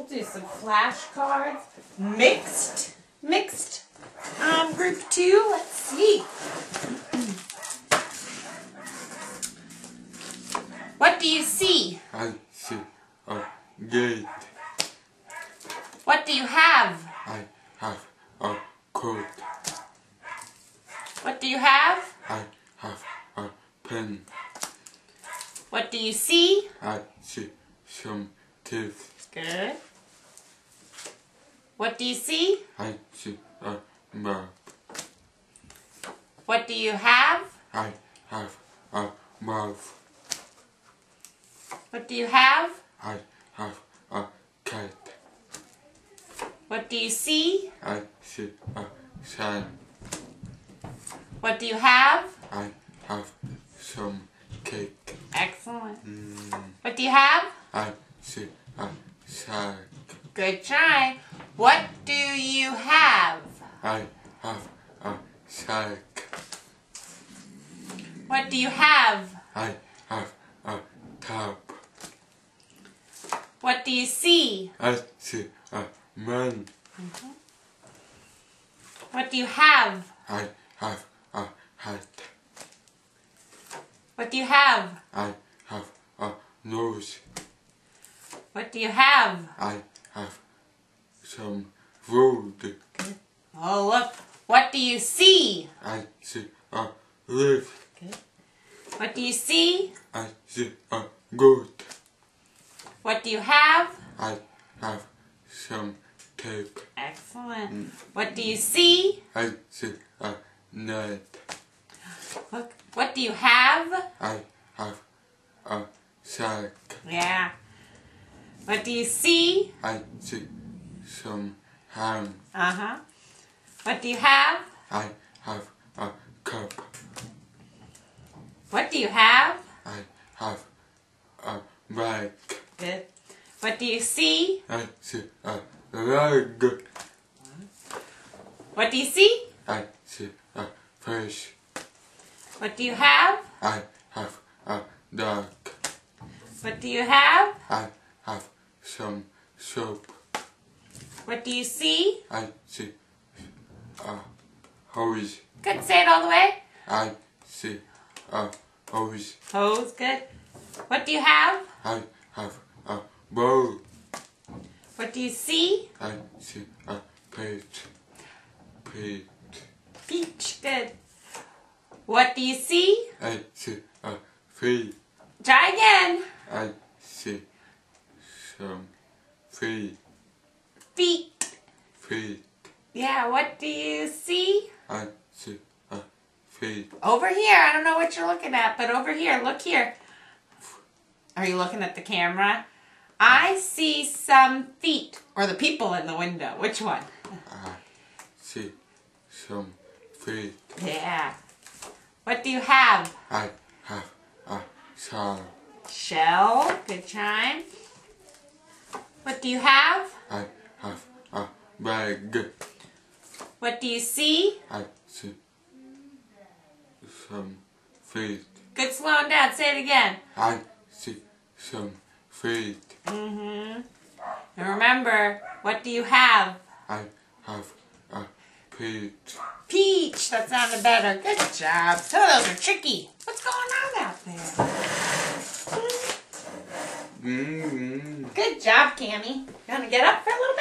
do some flashcards. Mixed. Group 2. Let's see. What do you see? I see a gate. What do you have? I have a coat. What do you have? I have a pen. What do you see? I see some teeth. Good. What do you see? I see a map. What do you have? I have a mouth. What do you have? I have a cat. What do you see? I see a sun. What do you have? I have some cake. Excellent. What do you have? I see a sack. Good try. What do you have? I have a sack. What do you have? I have a tap. What do you see? I see a man. What do you have? I have a hat. What do you have? I have a nose. What do you have? I have some food. Oh, look. What do you see? I see a leaf. Good. What do you see? I see a goat. What do you have? I have some tape. Excellent. What do you see? I see a net. Look. What do you have? I have a sack. Yeah. What do you see? I see some ham. Uh-huh. What do you have? I have a cup. What do you have? I have a bag. Good. What do you see? I see a leg. What do you see? I see a fish. What do you have? I have a dog. What do you have? I have some soap. What do you see? I see a hose. Good. Say it all the way. I see a hose. Hose. Good. What do you have? I have a bowl. What do you see? I see a peach. Peach. Good. What do you see? I see a feet. Try again. I see some feet. Feet. Yeah. What do you see? I see a feet. Over here. I don't know what you're looking at, but over here. Look here. Are you looking at the camera? I see some feet. Or the people in the window. Which one? I see some feet. Yeah. What do you have? I have a shell. Shell. Good chime. What do you have? I have a bag. What do you see? I see some feet. Good slowing down. Say it again. I see some feet. And remember, what do you have? I have a peach. Peach. That sounded better. Good job. Some of those are tricky. What's going on out there? Good job, Cammie. You want to get up for a little bit?